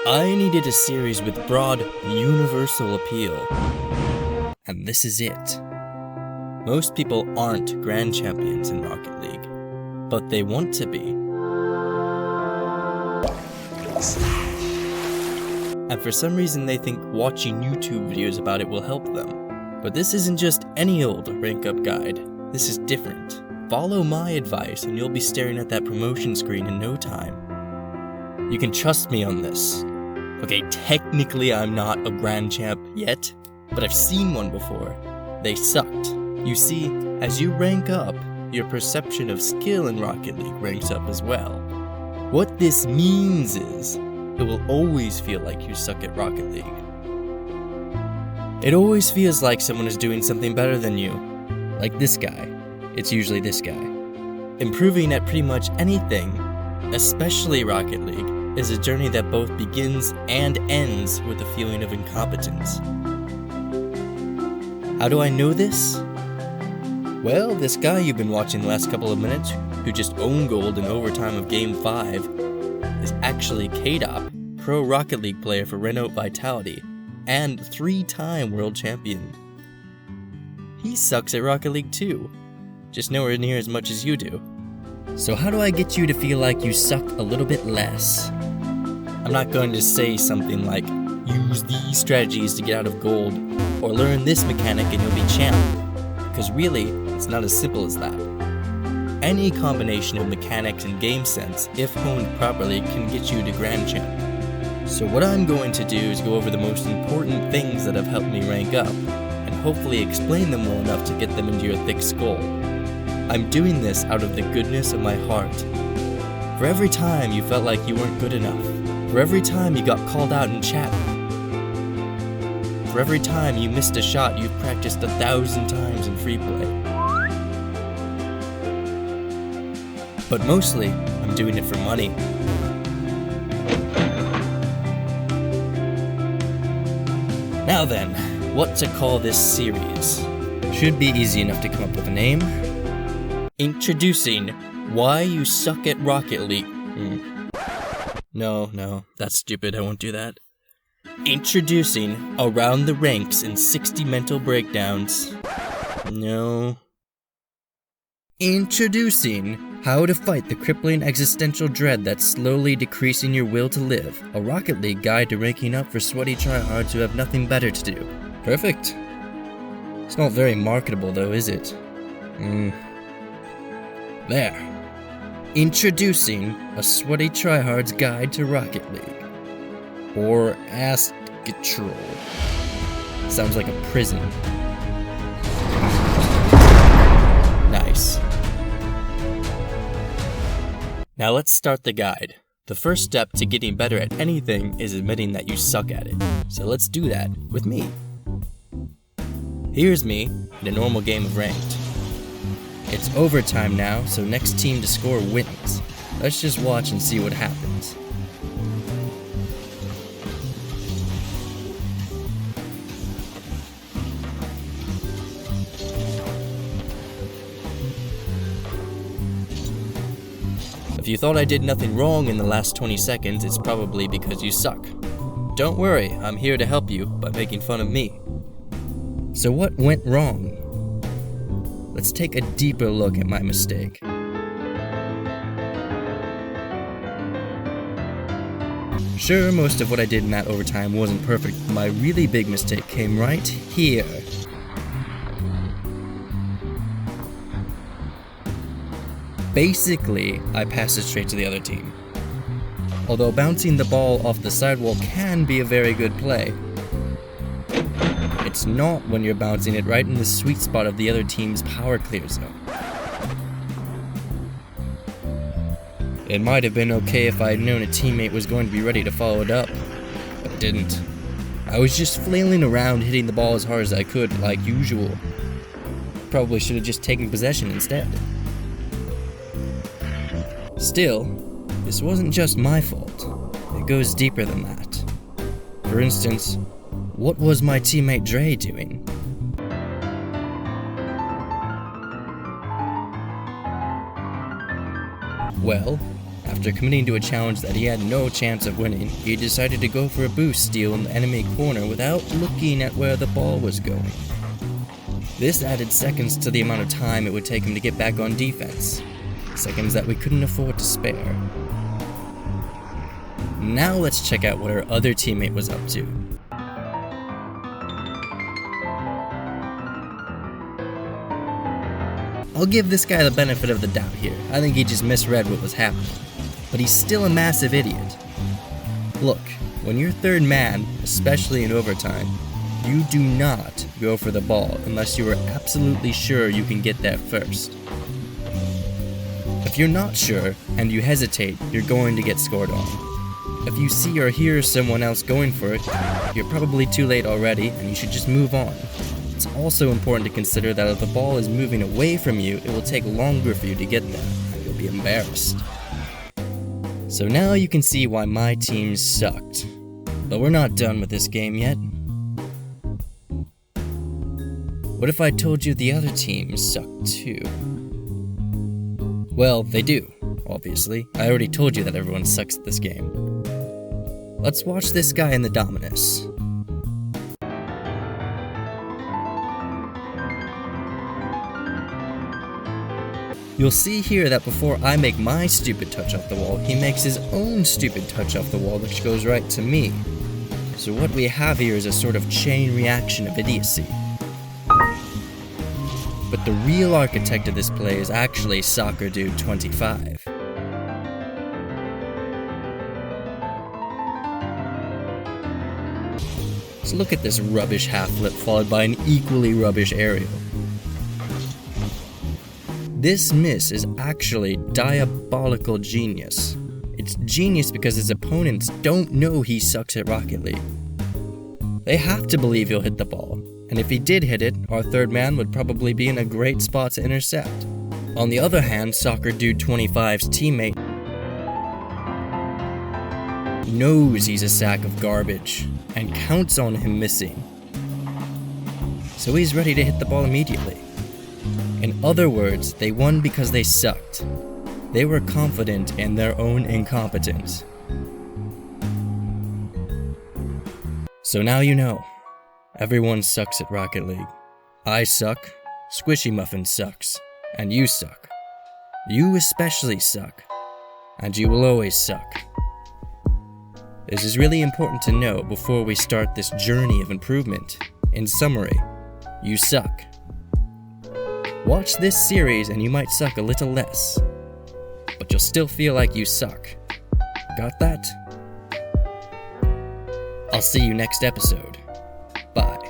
I needed a series with broad, universal appeal. And this is it. Most people aren't grand champions in Rocket League, but they want to be. And for some reason they think watching YouTube videos about it will help them. But this isn't just any old rank up guide. This is different. Follow my advice and you'll be staring at that promotion screen in no time. You can trust me on this. Okay, technically I'm not a grand champ yet, but I've seen one before. They sucked. You see, as you rank up, your perception of skill in Rocket League ranks up as well. What this means is, it will always feel like you suck at Rocket League. It always feels like someone is doing something better than you. Like this guy. It's usually this guy. Improving at pretty much anything, especially Rocket League, is a journey that both begins and ends with a feeling of incompetence. How do I know this? Well, this guy you've been watching the last couple of minutes, who just owned gold in overtime of Game 5, is actually K-Dop, pro Rocket League player for Renault Vitality, and 3-time world champion. He sucks at Rocket League too, just nowhere near as much as you do. So how do I get you to feel like you suck a little bit less? I'm not going to say something like, use these strategies to get out of gold, or learn this mechanic and you'll be champ, because really, it's not as simple as that. Any combination of mechanics and game sense, if honed properly, can get you to grand champ. So what I'm going to do is go over the most important things that have helped me rank up, and hopefully explain them well enough to get them into your thick skull. I'm doing this out of the goodness of my heart. For every time you felt like you weren't good enough, for every time you got called out in chat, for every time you missed a shot you've practiced 1,000 times in free play. But mostly, I'm doing it for money. Now then, what to call this series? Should be easy enough to come up with a name. Introducing Why You Suck at Rocket League. No, that's stupid, I won't do that. Introducing Around the Ranks in 60 Mental Breakdowns. No. Introducing How to Fight the Crippling Existential Dread That's Slowly Decreasing Your Will to Live. A Rocket League guide to ranking up for sweaty tryhards who have nothing better to do. Perfect. It's not very marketable though, is it? There. Introducing A Sweaty Tryhard's Guide to Rocket League. Or Ask-Control. Sounds like a prison. Nice. Now let's start the guide. The first step to getting better at anything is admitting that you suck at it. So let's do that with me. Here's me in a normal game of ranked. It's overtime now, so next team to score wins. Let's just watch and see what happens. If you thought I did nothing wrong in the last 20 seconds, it's probably because you suck. Don't worry, I'm here to help you by making fun of me. So what went wrong? Let's take a deeper look at my mistake. Sure, most of what I did in that overtime wasn't perfect, but my really big mistake came right here. Basically, I passed it straight to the other team. Although bouncing the ball off the sidewall can be a very good play, it's not when you're bouncing it right in the sweet spot of the other team's power clear zone. It might have been okay if I had known a teammate was going to be ready to follow it up, but it didn't. I was just flailing around hitting the ball as hard as I could, like usual. Probably should have just taken possession instead. Still, this wasn't just my fault. It goes deeper than that. For instance, what was my teammate Dre doing? Well, After committing to a challenge that he had no chance of winning, he decided to go for a boost steal in the enemy corner without looking at where the ball was going. This added seconds to the amount of time it would take him to get back on defense, seconds that we couldn't afford to spare. Now let's check out what our other teammate was up to. I'll give this guy the benefit of the doubt here. I think he just misread what was happening. But he's still a massive idiot. Look, when you're third man, especially in overtime, you do not go for the ball unless you are absolutely sure you can get that first. If you're not sure and you hesitate, you're going to get scored on. If you see or hear someone else going for it, you're probably too late already and you should just move on. It's also important to consider that if the ball is moving away from you, it will take longer for you to get there, and you'll be embarrassed. So now you can see why my team sucked. But we're not done with this game yet. What if I told you the other teams suck too? Well, they do, obviously. I already told you that everyone sucks at this game. Let's watch this guy in the Dominus. You'll see here that before I make my stupid touch off the wall, he makes his own stupid touch off the wall which goes right to me. So what we have here is a sort of chain reaction of idiocy. But the real architect of this play is actually Soccer Dude 25. So look at this rubbish half flip followed by an equally rubbish aerial. This miss is actually diabolical genius. It's genius because his opponents don't know he sucks at Rocket League. They have to believe he'll hit the ball, and if he did hit it, our third man would probably be in a great spot to intercept. On the other hand, Soccer Dude 25's teammate knows he's a sack of garbage, and counts on him missing. So he's ready to hit the ball immediately. In other words, they won because they sucked. They were confident in their own incompetence. So now you know. Everyone sucks at Rocket League. I suck, Squishy Muffin sucks, and you suck. You especially suck, and you will always suck. This is really important to know before we start this journey of improvement. In summary, you suck. Watch this series and you might suck a little less, but you'll still feel like you suck. Got that? I'll see you next episode. Bye.